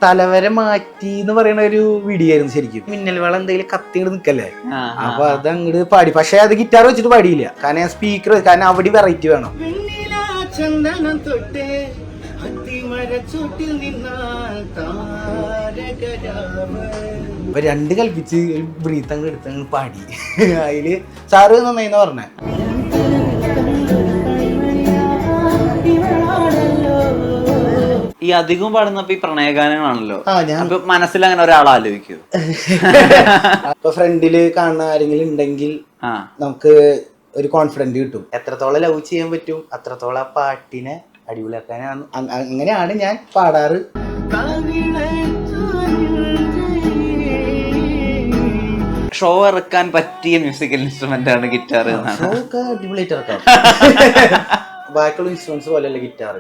തലവരെ മാറ്റി എന്ന് പറയുന്ന ഒരു വീഡിയോ ആയിരുന്നു ശരിക്കും. മിന്നൽ വള എന്തെങ്കിലും കത്തിങ്ങോട് നിക്കല്ലേ, അപ്പൊ അത് അങ്ങോട്ട് പാടി. പക്ഷെ അത് ഗിറ്റാർ വെച്ചിട്ട് പാടിയില്ല, കാരണം ഞാൻ സ്പീക്കർ, കാരണം അവിടെ വെറൈറ്റി വേണം. അപ്പൊ രണ്ട് കൽപ്പിച്ച് ബ്രീത്ത് അങ്ങോട്ട് എടുത്ത് അങ്ങ് പാടി. അതില് സാറ് നന്നായിന്ന് പറഞ്ഞേ. ഈ അധികം പാടുന്നപ്പോ ഈ പ്രണയഗാനങ്ങളാണല്ലോ, അപ്പൊ മനസ്സിൽ അങ്ങനെ ഒരാൾ ആലോചിക്കൂ. ഇപ്പൊ ഫ്രണ്ടില് കാണുന്ന ആരെങ്കിലും ഉണ്ടെങ്കിൽ നമുക്ക് ഒരു കോൺഫിഡന്റ് കിട്ടും. എത്രത്തോളം ലവ് ചെയ്യാൻ പറ്റും അത്രത്തോളം ആ പാട്ടിനെ അടിപൊളിയാക്കാനാണ്. അങ്ങനെയാണ് ഞാൻ പാടാറ്. ഷോ ഇറക്കാൻ പറ്റിയ മ്യൂസിക്കൽ ഇൻസ്ട്രുമെന്റ് ആണ് ഗിറ്റാർ. ഷോ ഒക്കെ അടിപൊളിയായിട്ട് ഇറക്കാം. ബാക്കിയുള്ള ഇൻസ്ട്രുമെന്റ്സ് പോലെയല്ല ഗിറ്റാർ.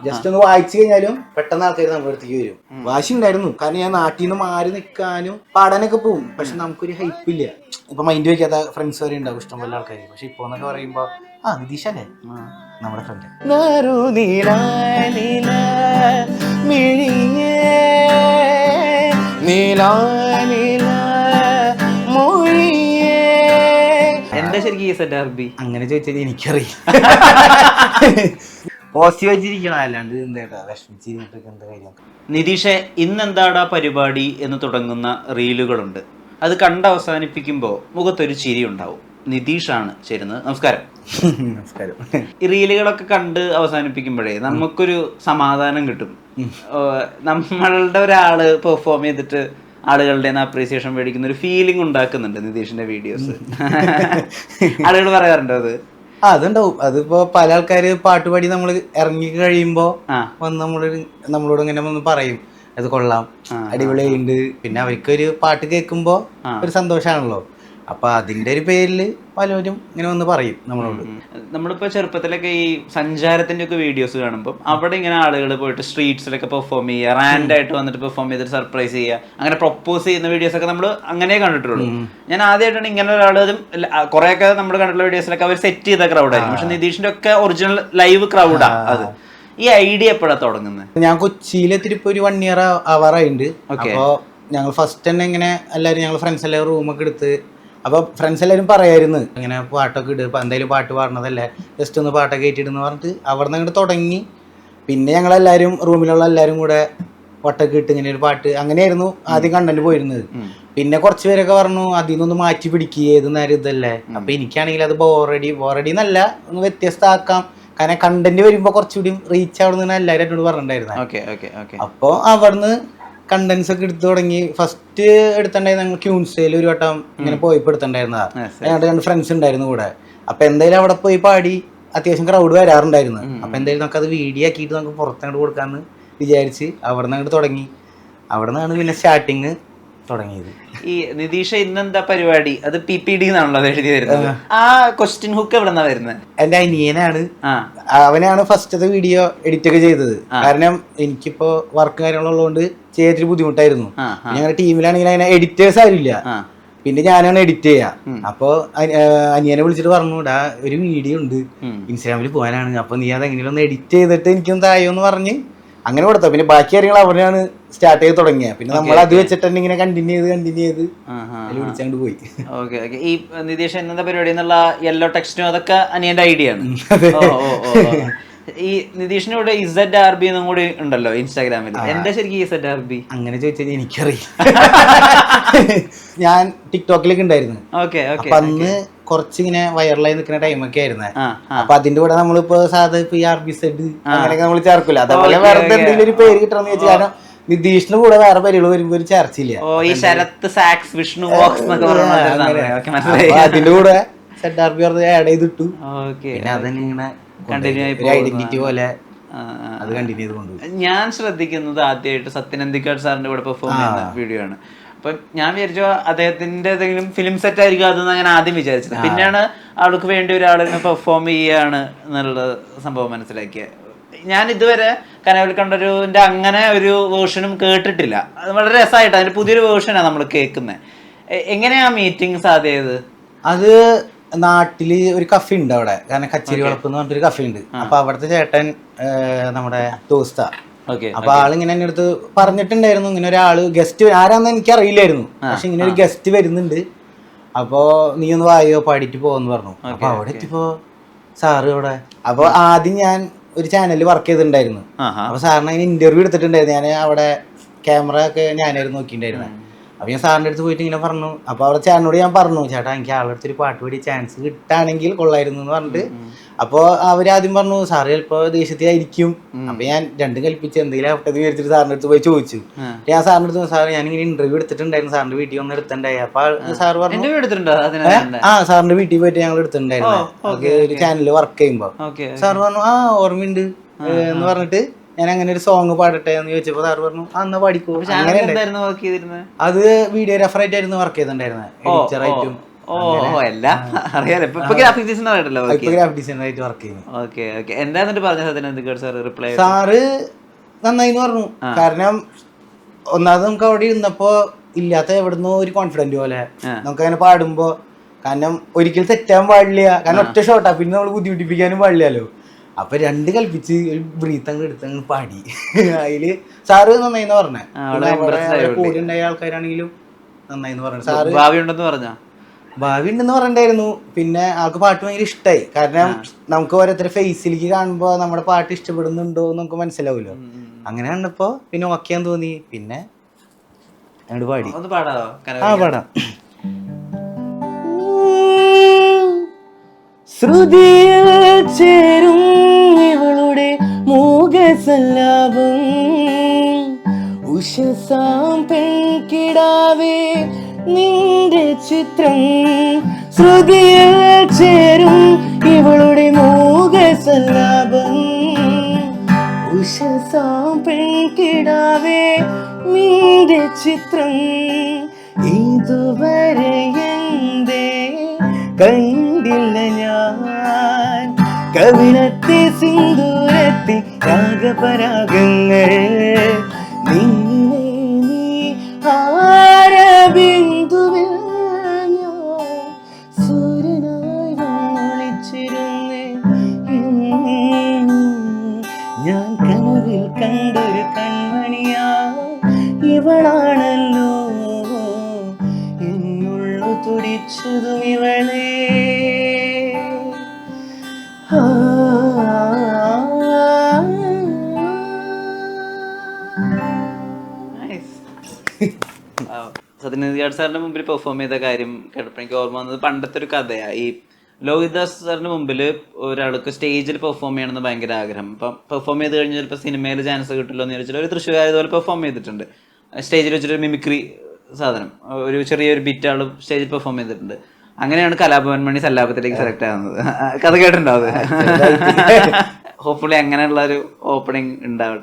ജസ്റ്റ് ഒന്ന് വായിച്ചു കഴിഞ്ഞാലും പെട്ടെന്ന് ആൾക്കാർ നമ്മുടെ അടുത്തേക്ക് വരും. വാശി ഉണ്ടായിരുന്നു, കാരണം ഞാൻ നാട്ടിൽ നിന്ന് മാറി നിൽക്കാനും പാടാനൊക്കെ പോകും. പക്ഷെ നമുക്കൊരു ഹൈപ്പ് ഇല്ല. ഇപ്പൊ മൈൻഡ് വയ്ക്കാത്ത ഫ്രണ്ട്സ് വരെ ഉണ്ടാവും ഇഷ്ടംപോലെ ആൾക്കാർ. പക്ഷെ ഇപ്പൊ എന്നൊക്കെ പറയുമ്പോ നിതീഷ് അല്ലേ നമ്മുടെ ഫ്രണ്ട്. എന്റെ ശരിക്കും അങ്ങനെ ചോദിച്ചാൽ എനിക്കറിയാം. പോസിറ്റീവ് വെച്ചിരിക്കണം, അല്ലാണ്ട് എന്താ വിഷമിച്ചിരുന്നിട്ടൊക്കെ എന്താ കാര്യം. നിതീഷെ, ഇന്നെന്താടാ പരിപാടി എന്ന് തുടങ്ങുന്ന റീലുകളുണ്ട്. അത് കണ്ട് അവസാനിപ്പിക്കുമ്പോൾ മുഖത്തൊരു ചിരി ഉണ്ടാവും. നിതീഷാണ് ചേരുന്നത്. നമസ്കാരം. നമസ്കാരം. ഈ റീലുകളൊക്കെ കണ്ട് അവസാനിപ്പിക്കുമ്പോഴേ നമുക്കൊരു സമാധാനം കിട്ടും. നമ്മളുടെ ഒരാള് പെർഫോം ചെയ്തിട്ട് ആളുകളുടെ അപ്രീസിയേഷൻ മേടിക്കുന്ന ഒരു ഫീലിംഗ് ഉണ്ടാക്കുന്നുണ്ട് നിതീഷിന്റെ വീഡിയോസ്. ആളുകൾ പറയാറുണ്ടോ അത്? അതുണ്ടാവും. അതിപ്പോ പല ആൾക്കാര് പാട്ടുപാടി നമ്മൾ ഇറങ്ങി കഴിയുമ്പോ വന്ന് നമ്മളോട് ഇങ്ങനെ ഒന്ന് പറയും, അത് കൊള്ളാം, അടിപൊളിയുണ്ട്. പിന്നെ അവർക്കൊരു പാട്ട് കേൾക്കുമ്പോ ഒരു സന്തോഷാണല്ലോ. അപ്പൊ അതിന്റെ ഒരു പേരില് പലരും ഇങ്ങനെ വന്ന് പറയും നമ്മളോട്. നമ്മളിപ്പോ ചെറുപ്പത്തിലൊക്കെ ഈ സഞ്ചാരത്തിന്റെ ഒക്കെ വീഡിയോസ് കാണുമ്പോൾ അവിടെ ഇങ്ങനെ ആളുകൾ പോയിട്ട് സ്ട്രീറ്റ്സിലൊക്കെ പെർഫോം ചെയ്യുക, റാൻഡായിട്ട് വന്നിട്ട് പെർഫോം ചെയ്തിട്ട് സർപ്രൈസ് ചെയ്യുക, അങ്ങനെ പ്രൊപ്പോസ് ചെയ്യുന്ന വീഡിയോസ് ഒക്കെ നമ്മൾ അങ്ങനെ കണ്ടിട്ടുള്ളൂ. ഞാൻ ആദ്യമായിട്ടാണ് ഇങ്ങനെ ഒരാൾ, കുറെയൊക്കെ നമ്മൾ കണ്ടിട്ടുള്ള വീഡിയോസിലൊക്കെ അവർ സെറ്റ് ചെയ്ത ക്രൗഡായിരിക്കും. പക്ഷെ നിതീഷിന്റെ ഒക്കെ ഒറിജിനൽ ലൈവ് ക്രൗഡാ അത്. ഈ ഐഡിയ എപ്പോഴാണ് തുടങ്ങുന്നത്? ഞാൻ കൊച്ചിയിലെത്തിരി ഇപ്പൊ ഒരു 1 year ആവാറായിട്ടുണ്ട്. അപ്പൊ ഞങ്ങൾ ഫസ്റ്റ് തന്നെ ഇങ്ങനെ എല്ലാവരും, ഞങ്ങൾ ഫ്രണ്ട്സ് എല്ലാവരും റൂമൊക്കെ എടുത്ത്, അപ്പോൾ ഫ്രണ്ട്സ് എല്ലാവരും പറയായിരുന്നു ഇങ്ങനെ പാട്ടൊക്കെ ഇട്, ഇപ്പം എന്തായാലും പാട്ട് പാടണതല്ലേ, ജസ്റ്റ് ഒന്ന് പാട്ടൊക്കെ ഏറ്റിടുന്ന് പറഞ്ഞിട്ട് അവിടെ നിന്ന് അങ്ങോട്ട് തുടങ്ങി. പിന്നെ ഞങ്ങളെല്ലാവരും റൂമിലുള്ള എല്ലാവരും കൂടെ വട്ടൊക്കെ ഇട്ട് ഇങ്ങനെ ഒരു പാട്ട്, അങ്ങനെയായിരുന്നു ആദ്യം കണ്ടന്റ് പോയിരുന്നത്. പിന്നെ കുറച്ച് പേരൊക്കെ പറഞ്ഞു അതിൽ നിന്നൊന്ന് മാറ്റി പിടിക്കുക, ഏത് നേരം ഇതല്ലേ. അപ്പം എനിക്കാണെങ്കിൽ അത് ബോറടി എന്നല്ല, ഒന്ന് വ്യത്യസ്തമാക്കാം, കാരണം കണ്ടന്റ് വരുമ്പോൾ കുറച്ചുകൂടി റീച്ച് ആവുന്ന എല്ലാവരും എന്നോട് പറഞ്ഞിട്ടുണ്ടായിരുന്നു. അപ്പോൾ അവിടുന്ന് കണ്ടന്റ്സ് ഒക്കെ എടുത്തു തുടങ്ങി. ഫസ്റ്റ് എടുത്തിട്ടുണ്ടായിരുന്നു ഞങ്ങൾ ക്യൂൻസ്റ്റേൽ ഒരു വട്ടം ഇങ്ങനെ പോയപ്പോൾ എടുത്തിട്ടുണ്ടായിരുന്നതാ. ഞങ്ങളുടെ 2 ഫ്രണ്ട്സ് ഉണ്ടായിരുന്നു കൂടെ. അപ്പൊ എന്തായാലും അവിടെ പോയി പാടി അത്യാവശ്യം ക്രൗഡ് വരാറുണ്ടായിരുന്നു. അപ്പൊ എന്തായാലും നമുക്ക് അത് വീഡിയോ ആക്കിയിട്ട് നമുക്ക് പുറത്തങ്ങോട്ട് കൊടുക്കാന്ന് വിചാരിച്ച് അവിടെ നിന്ന് അങ്ങോട്ട് തുടങ്ങി. അവിടെ നിന്നാണ് പിന്നെ സ്റ്റാർട്ടിങ് തുടങ്ങിയത്. ഈ നിതീഷ ഇന്നെന്താ പരിപാടി, അത് PPD എന്നാണല്ലോ അത് എഴുതി വരുന്നത്. ആ ക്വസ്റ്റ്യൻ ഹുക്ക് എവിടെ നിന്നാ വരുന്നത്? എന്റെ അനിയനാണ്, അവനാണ് ഫസ്റ്റത്തെ വീഡിയോ എഡിറ്റ് ഒക്കെ ചെയ്തത്. കാരണം എനിക്കിപ്പോ വർക്ക് കാര്യങ്ങളുള്ളതുകൊണ്ട് ചെയ്തിട്ട് ബുദ്ധിമുട്ടായിരുന്നു. ഞങ്ങളുടെ ടീമിലാണെങ്കിൽ അങ്ങനെ എഡിറ്റേഴ്സ് ആരില്ല, പിന്നെ ഞാനാണ് എഡിറ്റ് ചെയ്യാ. അപ്പൊ അനിയനെ വിളിച്ചിട്ട് പറഞ്ഞു, ഒരു വീഡിയോ ഉണ്ട് ഇൻസ്റ്റാഗ്രാമിൽ പോകാനാണ്, അപ്പൊ നീ അത് എങ്ങനെയും ഒന്ന് എഡിറ്റ് ചെയ്തിട്ട് എനിക്കൊന്ന് തായോന്ന് പറഞ്ഞ് അങ്ങനെ കൊടുത്ത. പിന്നെ ബാക്കി കാര്യങ്ങൾ അവരാണ് സ്റ്റാർട്ട് ചെയ്ത് തുടങ്ങിയ. പിന്നെ നമ്മൾ അത് വെച്ചിട്ട് തന്നെ ഇങ്ങനെ കണ്ടിന്യൂ ചെയ്ത് അതിൽ വിളിച്ചങ്ങോട്ട് പോയി. ഓക്കെ. ഈ നിതീഷ് എന്താ പരിപാടി എന്നുള്ള യെല്ലോ ടെക്സ്റ്റും അതൊക്കെ അനിയന്റെ ഐഡിയ ആണ്. ഈ നിതീഷിനോട് ZRB എന്നും കൂടി ഉണ്ടല്ലോ ഇൻസ്റ്റാഗ്രാമിൽ. എന്റെ ശരിക്കും ZRB അങ്ങനെ ചോദിച്ചാൽ എനിക്കറിയാം. ഞാൻ ടിക്ടോക്കിലൊക്കെ ഉണ്ടായിരുന്നു. അപ്പൊ അന്ന് കുറച്ചിങ്ങനെ വൈറലായി നിൽക്കുന്ന ടൈമൊക്കെ ആയിരുന്നേ. അപ്പൊ അതിന്റെ കൂടെ നമ്മളിപ്പോ സാധാ ഇപ്പൊ ഈ RBZ അങ്ങനെയൊക്കെ നമ്മൾ ചേർക്കില്ല, അതേപോലെ വേറെ എന്തെങ്കിലും ഒരു പേര് കിട്ടണമെന്ന് വെച്ചാൽ. കാരണം നിതീഷിന് കൂടെ വേറെ പേരുകൾ വരുമ്പോ ഒരു ചർച്ചയില്ല. അതിന്റെ കൂടെ ZRB ആഡ് ചെയ്തിട്ടു. പിന്നെ അതന്നെ ഇങ്ങനെ ഐഡന്റിറ്റി പോലെ അത് കണ്ടിന്യൂ ചെയ്ത് കൊണ്ടുപോയി. ഞാൻ ശ്രദ്ധിക്കുന്നത് ആദ്യമായിട്ട് സത്യൻ അന്തിക്കാട് സാറിന്റെ കൂടെ പെർഫോം ചെയ്യുന്ന വീഡിയോ ആണ്. അപ്പൊ ഞാൻ വിചാരിച്ചു അദ്ദേഹത്തിന്റെ ഏതെങ്കിലും ഫിലിം സെറ്റ് ആയിരിക്കും അതെന്ന് ഞാൻ ആദ്യം വിചാരിച്ചത്. പിന്നെയാണ് ആൾക്ക് വേണ്ടി ഒരാളിനെ പെർഫോം ചെയ്യാണ് എന്നുള്ള സംഭവം മനസ്സിലാക്കിയത്. ഞാൻ ഇതുവരെ കനവിൽ കണ്ടൊരുവിന്റെ അങ്ങനെ ഒരു വേർഷനും കേട്ടിട്ടില്ല. അത് വളരെ രസമായിട്ട് അതിന്റെ പുതിയൊരു വേർഷനാണ് നമ്മൾ കേൾക്കുന്നത്. എങ്ങനെയാ മീറ്റിംഗ് സാധ്യത? അത് നാട്ടില് ഒരു കഫേ ഉണ്ട് അവിടെ, കാരണം കച്ചേരി വളപ്പ് എന്ന് പറഞ്ഞിട്ടൊരു കഫേ ഉണ്ട്. അപ്പൊ അവിടുത്തെ ചേട്ടൻ നമ്മുടെ ദോസ്ത ഓക്കെ. അപ്പൊ ആളിങ്ങനെ എന്റെ അടുത്ത് പറഞ്ഞിട്ടുണ്ടായിരുന്നു ഇങ്ങനെ ഒരാള് ഗസ്റ്റ് ആരാന്ന് എനിക്ക് അറിയില്ലായിരുന്നു, പക്ഷെ ഇങ്ങനെ ഒരു ഗസ്റ്റ് വരുന്നുണ്ട്, അപ്പൊ നീ ഒന്ന് വായോ പാടിയിട്ട് പോവെന്ന് പറഞ്ഞു. അപ്പൊ അവിടെ എത്തിയപ്പോ സാറ് അവിടെ, അപ്പൊ ആദ്യം ഞാൻ ഒരു ചാനലിൽ വർക്ക് ചെയ്തിട്ടുണ്ടായിരുന്നു. അപ്പൊ സാറിന് അതിന് ഇന്റർവ്യൂ എടുത്തിട്ടുണ്ടായിരുന്നു. ഞാൻ അവിടെ ക്യാമറ ഒക്കെ ഞാനായിരുന്നു നോക്കിയിട്ടുണ്ടായിരുന്നത്. അപ്പൊ ഞാൻ സാറിന്റെ അടുത്ത് പോയിട്ട് ഇങ്ങനെ പറഞ്ഞു. അപ്പൊ അവിടെ ചേട്ടനോട് ഞാൻ പറഞ്ഞു, ചേട്ടാ എനിക്ക് ആളുടെ അടുത്തൊരു പാട്ട് പാടി ചാൻസ് കിട്ടുകയാണെങ്കിൽ കൊള്ളായിരുന്നു എന്ന് പറഞ്ഞിട്ട്. അപ്പൊ അവരാദ്യം പറഞ്ഞു സാറ് ചിലപ്പോ ദേഷ്യത്തിലായിരിക്കും. അപ്പൊ ഞാൻ രണ്ടും കൽപ്പിച്ച് എന്തെങ്കിലും ആവട്ടെ വിചാരിച്ചിട്ട് സാറിന്റെ അടുത്ത് പോയി ചോദിച്ചു. ഞാൻ സാറിന്റെ അടുത്ത് സാർ ഞാനിങ്ങനെ ഇന്റർവ്യൂ എടുത്തിട്ടുണ്ടായിരുന്നു, സാറിന്റെ വീട്ടിൽ വന്ന് എടുത്തിട്ടുണ്ടായി. അപ്പൊ സാർ പറഞ്ഞു സാറിന്റെ വീട്ടിൽ പോയിട്ട് ഞങ്ങൾ എടുത്തിട്ടുണ്ടായിരുന്നു ഒരു ചാനലിൽ വർക്ക് ചെയ്യുമ്പോ. സാർ പറഞ്ഞു ഓർമ്മയുണ്ട് എന്ന് പറഞ്ഞിട്ട് ഞാൻ അങ്ങനെ ഒരു സോങ് പാടട്ടെ എന്ന് ചോദിച്ചപ്പോ സാർ പറഞ്ഞു എന്നാ പാടിക്കോ. അത് വീഡിയോഗ്രാഫർ ആയിട്ടായിരുന്നു വർക്ക് ചെയ്തിട്ടുണ്ടായിരുന്നത്, എഡിറ്ററായിട്ടും. സാറ് നന്നായിന്ന് പറഞ്ഞു. കാരണം ഒന്നാമത് നമുക്ക് അവിടെ ഇരുന്നപ്പോ ഇല്ലാത്ത എവിടുന്നോ ഒരു കോൺഫിഡന്റ് പോലെ നമുക്ക് അങ്ങനെ പാടുമ്പോ, കാരണം ഒരിക്കലും തെറ്റാൻ പാടില്ല, കാരണം ഒറ്റ ഷോട്ടാ, പിന്നെ നമ്മൾ ബുദ്ധിമുട്ടിപ്പിക്കാനും പാടില്ലല്ലോ. അപ്പൊ രണ്ട് കൽപ്പിച്ച് ഒരു ബ്രീത്ത് അങ്ങ് എടുത്ത് അങ്ങ് പാടി. അതില് സാറ് നന്നായിന്ന് പറഞ്ഞേ. കൂടെ ഉണ്ടായ ആൾക്കാരാണെങ്കിലും നന്നായിന്ന് പറഞ്ഞു. സാറ് ഭാവി ഉണ്ടെന്ന് പറഞ്ഞിട്ടായിരുന്നു. പിന്നെ ആൾക്ക് പാട്ട് ഭയങ്കര ഇഷ്ടമായി. കാരണം നമുക്ക് ഓരോരുത്തരുടെ ഫേസിലേക്ക് കാണുമ്പോ നമ്മുടെ പാട്ട് ഇഷ്ടപ്പെടുന്നുണ്ടോ എന്ന് നമുക്ക് മനസ്സിലാവുമല്ലോ. അങ്ങനെ കണ്ടപ്പോ പിന്നെ ഓക്കെയാന്ന് തോന്നി. പിന്നെ അങ്ങോട്ട് പാടി. പാടാം. ശ്രുതിയിൽ ചേരും ഇവളുടെ മൂകസല്ലാപം, ഉഷസാം പെൺകിടാവേ നിന്റെ ചിത്രം. ശ്രുതിയിൽ ചേരും ഇവളുടെ മൂകസല്ലാപം, ഉഷസാം പെൺകിടാവേ നിന്റെ ചിത്രം. ഇതുവരെ എന്തേ കണ്ടില്ല ഞാൻ കവിളത്തെ സിന്ദൂരത്തെ രാഗപരാഗങ്ങൾ. നിന്നെ നീ ആരബിന്ദുവിൽ ഞാൻ സൂര്യനായി വിളിച്ചിരുന്നേ. ഞാൻ കനവിൽ കണ്ടൊരു കൺമണിയാ ഇവളാണല്ലോ എന്നുള്ളു തുടിച്ചതും ഇവളെ. സത്യനന്ദിക്കാട് സാറിന്റെ മുമ്പിൽ പെർഫോം ചെയ്ത കാര്യം കേട്ടപ്പോൾ എനിക്ക് ഓർമ്മ വന്നത് പണ്ടത്തെ ഒരു കഥയാ. ഈ ലോഹിതദാസ് സാറിന്റെ മുമ്പിൽ ഒരാൾക്ക് സ്റ്റേജിൽ പെർഫോം ചെയ്യണമെന്ന് ഭയങ്കര ആഗ്രഹം. അപ്പം പെർഫോം ചെയ്ത് കഴിഞ്ഞാൽ ചിലപ്പോൾ സിനിമയിൽ ചാൻസ് കിട്ടില്ലോ എന്ന് ചോദിച്ചാൽ ഒരു തൃശ്ശൂർ ഇതുപോലെ പെർഫോം ചെയ്തിട്ടുണ്ട്. സ്റ്റേജിൽ വെച്ചിട്ടൊരു മിമിക്രി സാധനം, ഒരു ചെറിയൊരു ബിറ്റ് ആൾ സ്റ്റേജിൽ പെർഫോം ചെയ്തിട്ടുണ്ട്. അങ്ങനെയാണ് കലാഭവൻ മണി സല്ലാപത്തിലേക്ക് സെലക്ട് ആകുന്നത്. കഥ കേട്ടിട്ടുണ്ടാവും. ഹോപ്പ്ഫുള്ളി അങ്ങനെയുള്ള ഒരു ഓപ്പണിംഗ് ഉണ്ടാവട്ടെ.